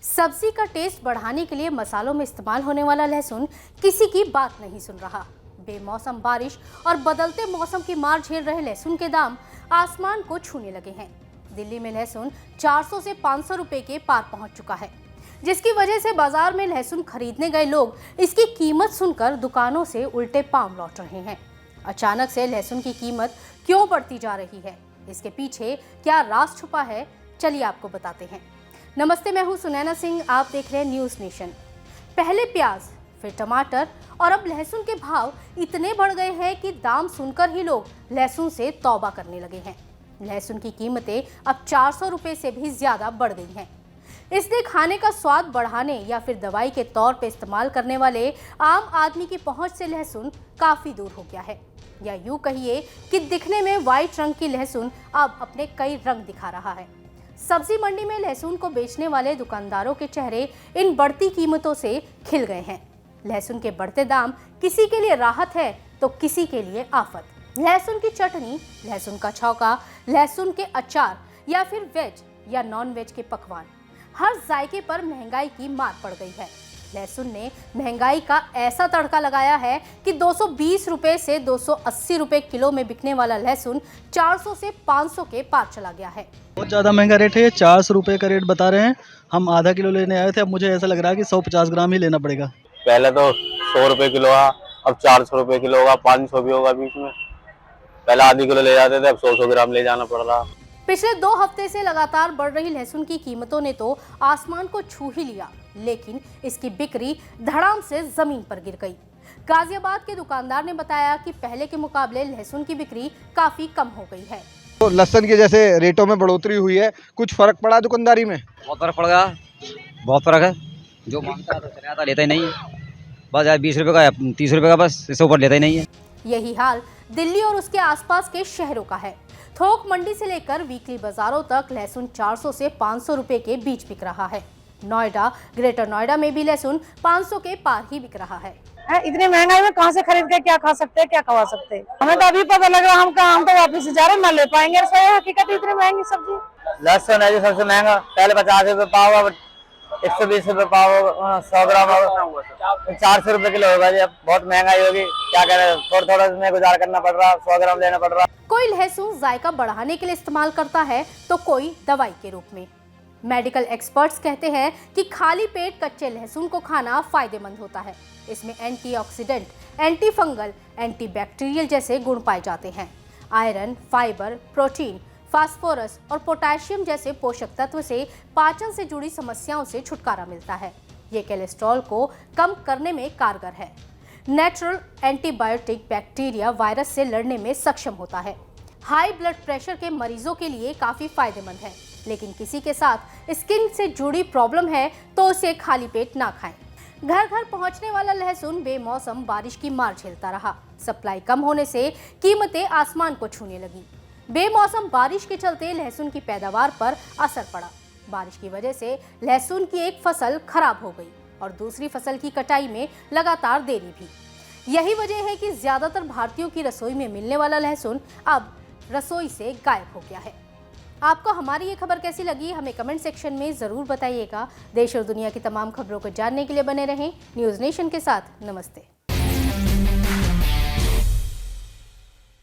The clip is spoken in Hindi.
सब्जी का टेस्ट बढ़ाने के लिए मसालों में इस्तेमाल होने वाला लहसुन किसी की बात नहीं सुन रहा। बेमौसम बारिश और बदलते मौसम की मार झेल रहे लहसुन के दाम आसमान को छूने लगे हैं। दिल्ली में लहसुन 400 से 500 रुपए के पार पहुंच चुका है, जिसकी वजह से बाजार में लहसुन खरीदने गए लोग इसकी कीमत सुनकर दुकानों से उल्टे पांव लौट रहे हैं। अचानक से लहसुन की कीमत क्यों बढ़ती जा रही है, इसके पीछे क्या राज छुपा है, चलिए आपको बताते हैं। नमस्ते, मैं हूं सुनैना सिंह, आप देख रहे हैं न्यूज़ नेशन। पहले प्याज, फिर टमाटर और अब लहसुन के भाव इतने बढ़ गए हैं कि दाम सुनकर ही लोग लहसुन से तौबा करने लगे हैं। लहसुन की कीमतें अब 400 रुपए से भी ज्यादा बढ़ गई हैं। इसलिए खाने का स्वाद बढ़ाने या फिर दवाई के तौर पे इस्तेमाल करने वाले आम आदमी की पहुंच से लहसुन काफी दूर हो गया है, या यूं कहिए कि दिखने में व्हाइट रंग की लहसुन अब अपने कई रंग दिखा रहा है। सब्जी मंडी में लहसुन को बेचने वाले दुकानदारों के चेहरे इन बढ़ती कीमतों से खिल गए हैं। लहसुन के बढ़ते दाम किसी के लिए राहत है तो किसी के लिए आफत। लहसुन की चटनी, लहसुन का छौंका, लहसुन के अचार या फिर वेज या नॉन वेज के पकवान, हर जायके पर महंगाई की मार पड़ गई है। लहसुन ने महंगाई का ऐसा तड़का लगाया है कि 220 रुपए से 280 रुपए किलो में बिकने वाला लहसुन 400 से 500 के पार चला गया है। बहुत ज़्यादा महंगा रेट है। 400 रुपये का रेट बता रहे हैं। हम आधा किलो लेने आए थे, अब मुझे ऐसा लग रहा है कि 150 ग्राम ही लेना पड़ेगा। पहले तो 100 रुपए किलो था, अब 400 रुपए किलो होगा, 500 भी होगा बीच में। पहले आधी किलो ले जाते थे, अब 100 ग्राम ले जाना पड़ रहा। पिछले 2 हफ्ते से लगातार बढ़ रही लहसुन की कीमतों ने तो आसमान को छू ही लिया, लेकिन इसकी बिक्री धड़ाम से जमीन पर गिर गई। गाजियाबाद के दुकानदार ने बताया कि पहले के मुकाबले लहसुन की बिक्री काफी कम हो गई है। तो लहसुन के जैसे रेटों में बढ़ोतरी हुई है, कुछ फर्क पड़ा दुकानदारी में? बहुत फर्क पड़ गया, बहुत फर्क है। जो मांगता है तो चला जाता, लेता ही नहीं है। बस यार 20 रुपये का या 30 रुपये का, बस इससे ऊपर लेता ही नहीं है। यही हाल दिल्ली और उसके आसपास के शहरों का है। थोक मंडी से लेकर वीकली बाजारों तक लहसुन 400 से 500 रुपए के बीच बिक रहा है। नोएडा, ग्रेटर नोएडा में भी लहसुन 500 के पार ही बिक रहा है। इतनी महंगाई में कहाँ से खरीद के क्या खा सकते हैं, क्या खवा सकते हैं? हमें तो अभी पता लग रहा है, हम तो वापिस से जा रहे हैं, ना ले पाएंगे। हकीकत इतनी महंगी सब्जी। लहसुन है जो सबसे महंगा, पहले 50 रुपए पाव, 120 रुपए पाव, 100 ग्राम 400 रुपए किलो होगा जी। अब बहुत महंगाई होगी, क्या करें, थोड़ा थोड़ा में गुजार करना पड़ रहा, 100 ग्राम लेना पड़ रहा। कोई लहसुन जायका बढ़ाने के लिए इस्तेमाल करता है तो कोई दवाई के रूप में। मेडिकल एक्सपर्ट्स कहते हैं कि खाली पेट कच्चे लहसुन को खाना फायदेमंद होता है। इसमें एंटीऑक्सीडेंट, एंटी फंगल, एंटीबैक्टीरियल जैसे गुण पाए जाते हैं। आयरन, फाइबर, प्रोटीन, फास्फोरस और पोटेशियम जैसे पोषक तत्व से पाचन से जुड़ी समस्याओं से छुटकारा मिलता है। ये कोलेस्ट्रॉल को कम करने में कारगर है। नेचुरल एंटीबायोटिक बैक्टीरिया वायरस से लड़ने में सक्षम होता है। हाई ब्लड प्रेशर के मरीजों के लिए काफी फायदेमंद है, लेकिन किसी के साथ स्किन से जुड़ी प्रॉब्लम है तो उसे खाली पेट ना खाएं। घर घर पहुंचने वाला लहसुन बेमौसम बारिश की मार झेलता रहा। सप्लाई कम होने से कीमतें आसमान को छूने लगी। बेमौसम बारिश के चलते लहसुन की पैदावार पर असर पड़ा। बारिश की वजह से लहसुन की एक फसल खराब हो गई और दूसरी फसल की कटाई में लगातार देरी भी। यही वजह है कि ज्यादातर भारतीयों की रसोई में मिलने वाला लहसुन अब रसोई से गायब हो गया है। आपको हमारी ये खबर कैसी लगी, हमें कमेंट सेक्शन में जरूर बताइएगा। देश और दुनिया की तमाम खबरों को जानने के लिए बने रहें न्यूज़ नेशन के साथ। नमस्ते।